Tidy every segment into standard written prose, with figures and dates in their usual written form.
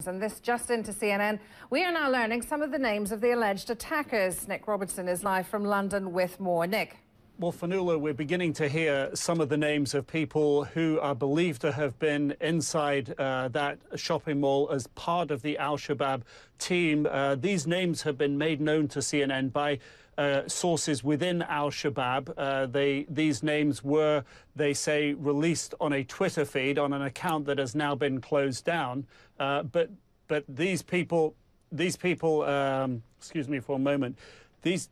And this just into CNN. We are now learning some of the names of the alleged attackers. Nick Robertson is live from London with more. Nick. Well, Fanula, we're beginning to hear some of the names of people who are believed to have been inside that shopping mall as part of the Al-Shabaab team. These names have been made known to CNN by sources within Al-Shabaab. These names were, they say, released on a Twitter feed on an account that has now been closed down. But these people, excuse me for a moment, these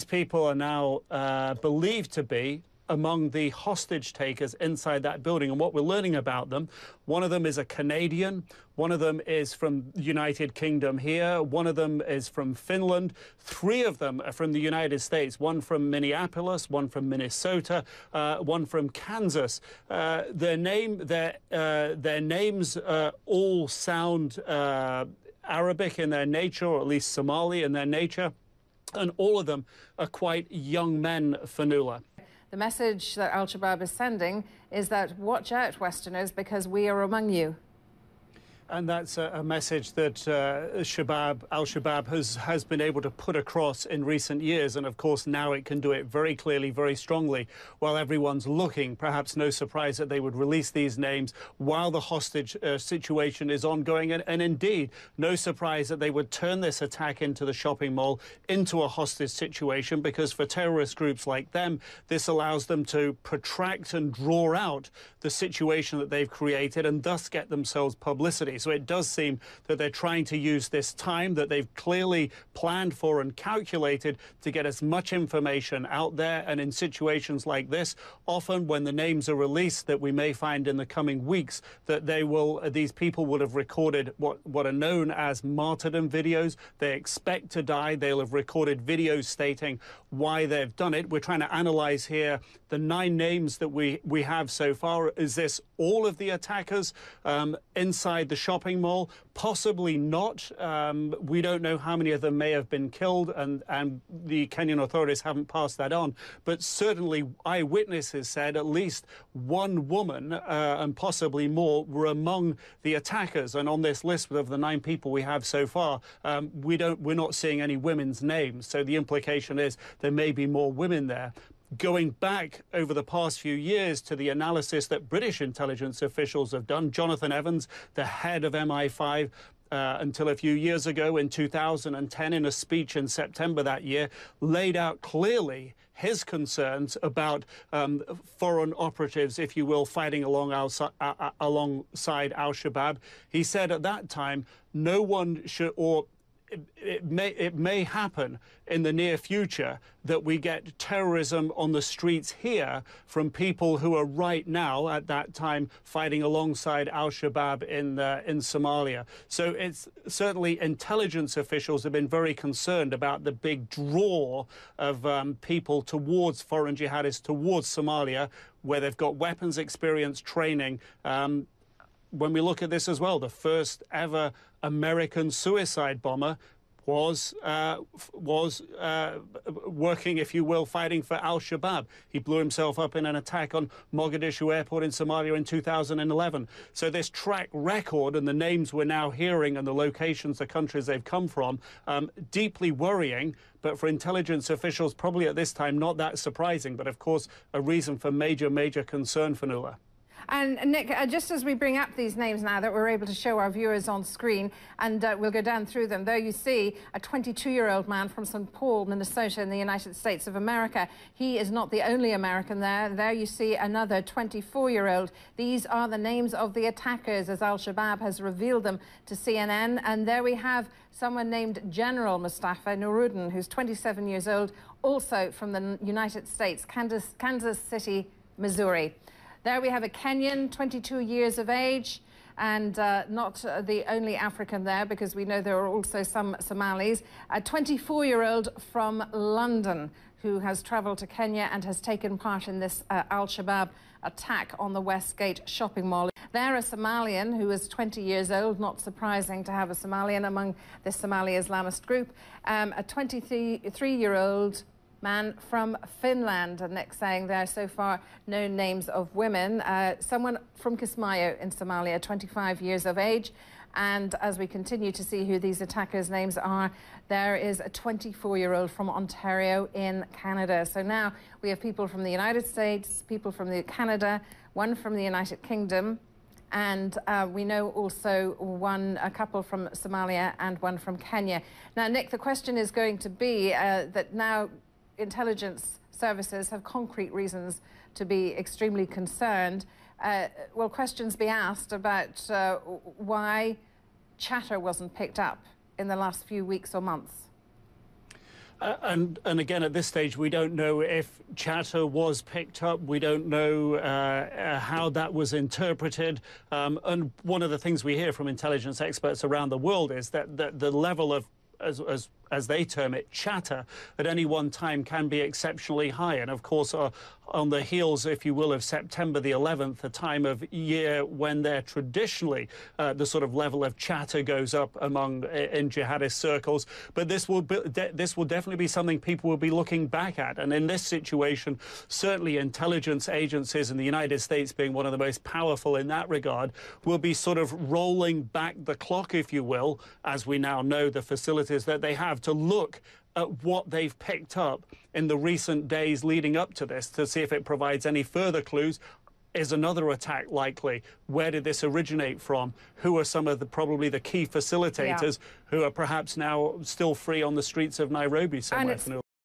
people are now believed to be among the hostage takers inside that building. And what we're learning about them, one of them is a Canadian, one of them is from the United Kingdom here, one of them is from Finland, three of them are from the United States, one from Minneapolis, one from Minnesota, one from Kansas. Their names all sound Arabic in their nature, or at least Somali in their nature, and all of them are quite young men, Fanula. The message that Al-Shabaab is sending is that watch out, Westerners, because we are among you. And that's a message that Al-Shabaab has been able to put across in recent years. And of course, now it can do it very clearly, very strongly, while everyone's looking. Perhaps no surprise that they would release these names while the hostage situation is ongoing. And indeed, no surprise that they would turn this attack into the shopping mall into a hostage situation, because for terrorist groups like them, this allows them to protract and draw out the situation that they've created and thus get themselves publicity. So it does seem that they're trying to use this time that they've clearly planned for and calculated to get as much information out there. And in situations like this, often when the names are released, that we may find in the coming weeks that these people would have recorded what are known as martyrdom videos. They expect to die. They'll have recorded videos stating why they've done it. We're trying to analyze here the 9 names that we have so far. Is this all of the attackers inside the shopping mall? Possibly not. We don't know how many of them may have been killed, and the Kenyan authorities haven't passed that on. But certainly eyewitnesses said at least one woman and possibly more were among the attackers. And on this list of the 9 people we have so far, we're not seeing any women's names. So the implication is there may be more women there. Going back over the past few years to the analysis that British intelligence officials have done, Jonathan Evans, the head of MI5, until a few years ago in 2010, in a speech in September that year, laid out clearly his concerns about foreign operatives, if you will, fighting alongside Al-Shabaab. He said at that time, no one should, or it may happen in the near future that we get terrorism on the streets here from people who are right now at that time fighting alongside Al-Shabaab in Somalia. So it's certainly intelligence officials have been very concerned about the big draw of people towards foreign jihadists, towards Somalia, where they've got weapons experience, training. When we look at this as well, the first ever American suicide bomber was working, if you will, fighting for Al-Shabaab. He blew himself up in an attack on Mogadishu airport in Somalia in 2011. So this track record and the names we're now hearing and the locations, the countries they've come from, deeply worrying. But for intelligence officials, probably at this time, not that surprising. But of course, a reason for major, major concern, Fanula. And Nick, just as we bring up these names now that we're able to show our viewers on screen, and we'll go down through them, there you see a 22-year-old man from St. Paul, Minnesota in the United States of America. He is not the only American there. There you see another 24-year-old. These are the names of the attackers as Al-Shabaab has revealed them to CNN. And there we have someone named General Mustafa Nuruddin, who's 27 years old, also from the United States, Kansas City, Missouri. There we have a Kenyan, 22 years of age, and not the only African there, because we know there are also some Somalis. A 24-year-old from London who has travelled to Kenya and has taken part in this Al-Shabaab attack on the Westgate shopping mall. There, a Somalian who is 20 years old, not surprising to have a Somalian among the Somali Islamist group. A 23-year-old man from Finland. And Nick saying there so far no names of women. Someone from Kismayo in Somalia, 25 years of age. And as we continue to see who these attackers' names are, there is a 24-year-old from Ontario in Canada. So now we have people from the United States, people from Canada, one from the United Kingdom, and we know also a couple from Somalia and one from Kenya. Now, Nick, the question is going to be that now intelligence services have concrete reasons to be extremely concerned. Will questions be asked about why chatter wasn't picked up in the last few weeks or months? And again, at this stage, we don't know if chatter was picked up. We don't know how that was interpreted. And one of the things we hear from intelligence experts around the world is that the level of, as they term it, chatter at any one time can be exceptionally high. And of course, on the heels, if you will, of September the 11th, a time of year when there traditionally the sort of level of chatter goes up in jihadist circles. But this will definitely be something people will be looking back at. And in this situation, certainly intelligence agencies in the United States, being one of the most powerful in that regard, will be sort of rolling back the clock, if you will, as we now know the facilities that they have, to look at what they've picked up in the recent days leading up to this, to see if it provides any further clues. Is another attack likely? Where did this originate from? Who are some of probably the key facilitators who are perhaps now still free on the streets of Nairobi somewhere?